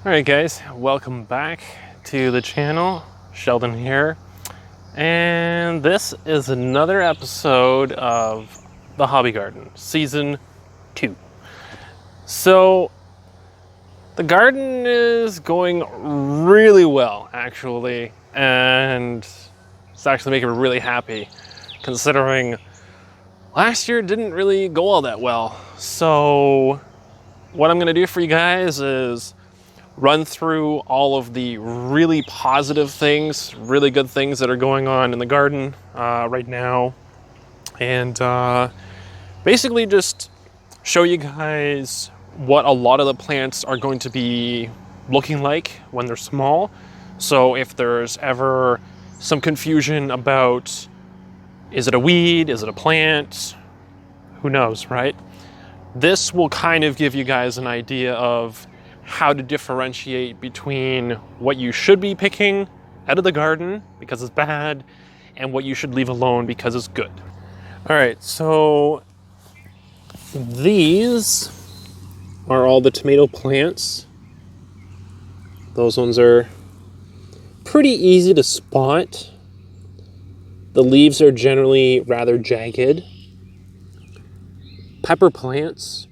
Alright guys, welcome back to the channel. Sheldon here. And this is another episode of The Hobby Garden, Season 2. So, the garden is going really well, actually. And it's actually making me really happy, considering last year didn't really go all that well. So, what I'm going to do for you guys is run through all of the really positive things, really good things that are going on in the garden right now. And basically just show you guys what a lot of the plants are going to be looking like when they're small. So if there's ever some confusion about, is it a weed, is it a plant, who knows, right? This will kind of give you guys an idea of how to differentiate between what you should be picking out of the garden because it's bad and what you should leave alone because it's good. All right, so these are all the tomato plants. Those ones are pretty easy to spot. The leaves are generally rather jagged. Pepper plants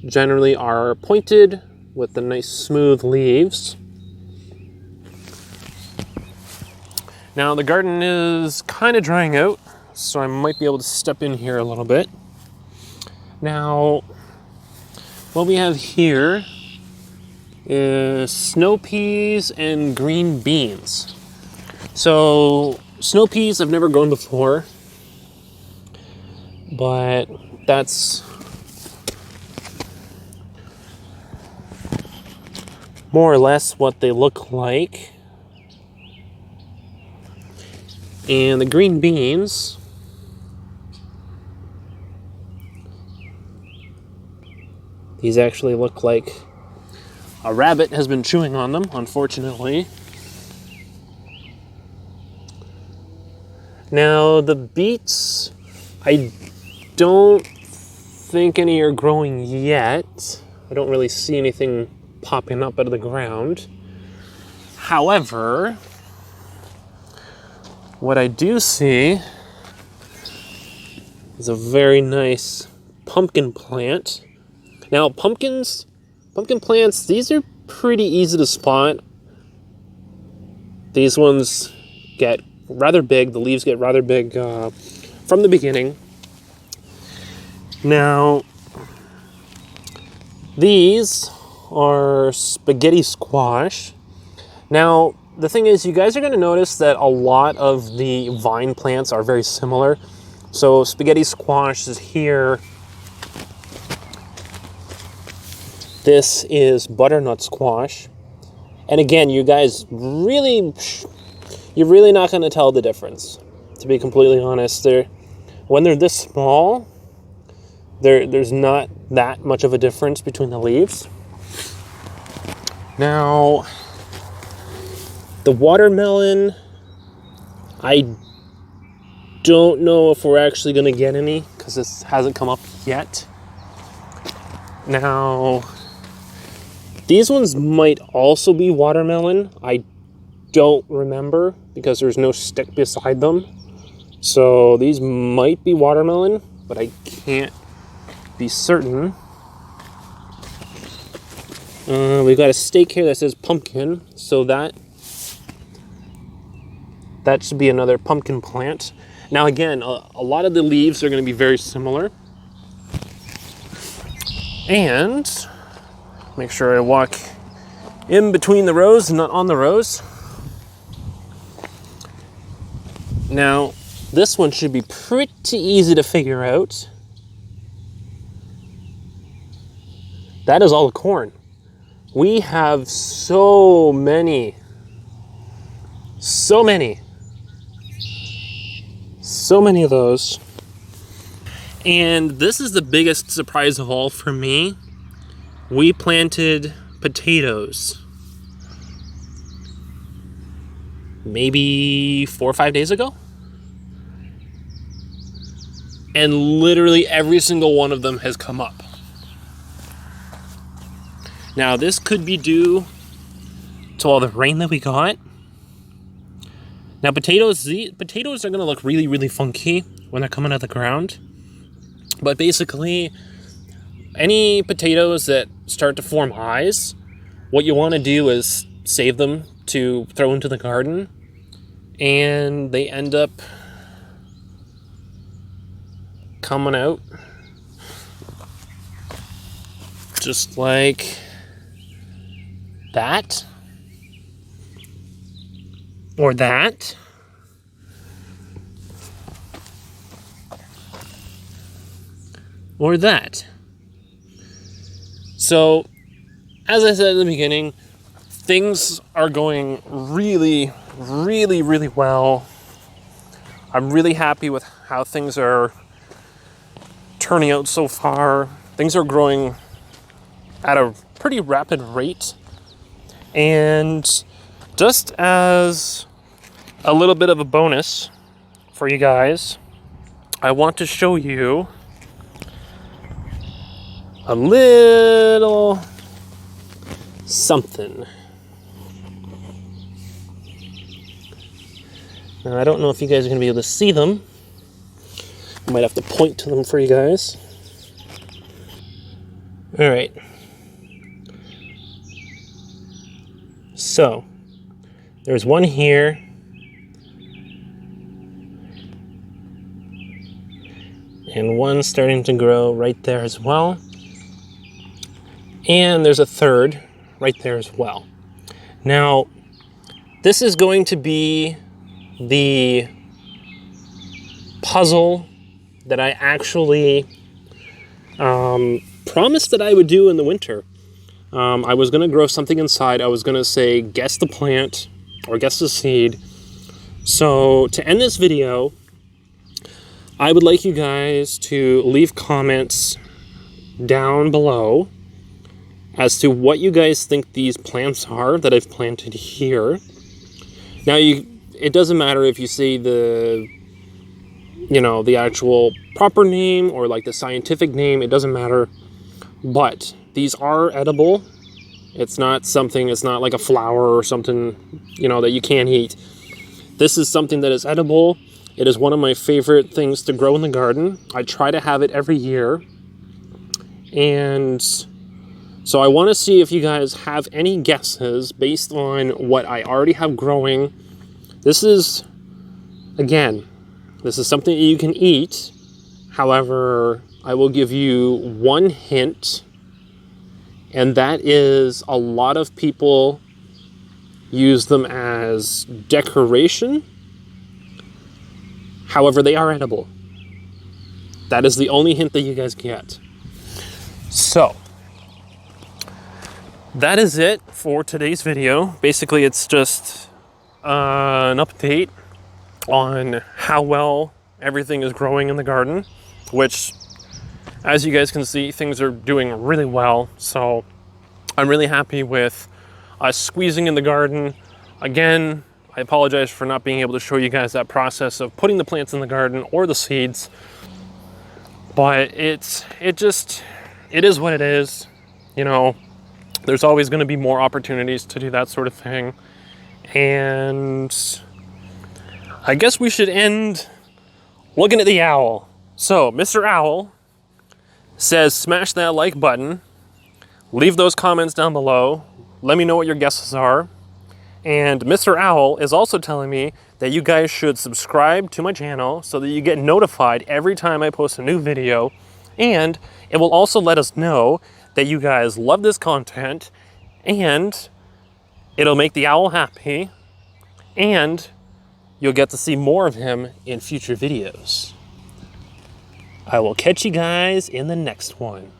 generally are pointed with the nice smooth leaves. Now the garden is kind of drying out, so I might be able to step in here a little bit. Now, what we have here is snow peas and green beans. So, snow peas I've never grown before, but that's more or less what they look like. And the green beans, these actually look like a rabbit has been chewing on them, unfortunately. Now the beets, I don't think any are growing yet. I don't really see anything popping up out of the ground. However, what I do see is a very nice pumpkin plant. Now, pumpkin plants, these are pretty easy to spot. These ones get rather big, the leaves get rather big from the beginning. Now, these are spaghetti squash. Now, the thing is, you guys are going to notice that a lot of the vine plants are very similar. So spaghetti squash is here. This is butternut squash. And again, you guys you're really not going to tell the difference. To be completely honest, when they're this small, there's not that much of a difference between the leaves. Now, the watermelon, I don't know if we're actually going to get any because this hasn't come up yet. Now, these ones might also be watermelon. I don't remember because there's no stick beside them. So these might be watermelon, but I can't be certain. We've got a stake here that says pumpkin, so that should be another pumpkin plant. Now again, a lot of the leaves are going to be very similar. And make sure I walk in between the rows and not on the rows. Now, this one should be pretty easy to figure out. That is all the corn. We have so many of those. And this is the biggest surprise of all for me. We planted potatoes maybe 4 or 5 days ago. And literally every single one of them has come up. Now, this could be due to all the rain that we got. Now potatoes are going to look really, really funky when they're coming out of the ground. But basically, any potatoes that start to form eyes, what you want to do is save them to throw into the garden. And they end up coming out just like that. Or that. Or that. So, as I said at the beginning, things are going really, really, really well. I'm really happy with how things are turning out so far. Things are growing at a pretty rapid rate. And just as a little bit of a bonus for you guys, I want to show you a little something. Now, I don't know if you guys are going to be able to see them. I might have to point to them for you guys. All right. So, there's one here. And one starting to grow right there as well. And there's a third right there as well. Now, this is going to be the puzzle that I actually promised that I would do in the winter. I was going to grow something inside. I was going to say, guess the plant or guess the seed. So to end this video, I would like you guys to leave comments down below as to what you guys think these plants are that I've planted here. Now, it doesn't matter if you say the actual proper name or like the scientific name, it doesn't matter. But these are edible. It's not like a flower or something, that you can't eat. This is something that is edible. It is one of my favorite things to grow in the garden. I try to have it every year. And so I want to see if you guys have any guesses based on what I already have growing. This is something that you can eat. However, I will give you one hint, and that is a lot of people use them as decoration. However, they are edible. That is the only hint that you guys get. So, that is it for today's video. Basically, it's just an update on how well everything is growing in the garden, which, as you guys can see, things are doing really well. So I'm really happy with us squeezing in the garden. Again, I apologize for not being able to show you guys that process of putting the plants in the garden or the seeds, but it is what it is. There's always going to be more opportunities to do that sort of thing. And I guess we should end looking at the owl. So, Mr. Owl says smash that like button. Leave those comments down below. Let me know what your guesses are. And Mr. Owl is also telling me that you guys should subscribe to my channel so that you get notified every time I post a new video. And it will also let us know that you guys love this content, and it'll make the owl happy, and you'll get to see more of him in future videos. I will catch you guys in the next one.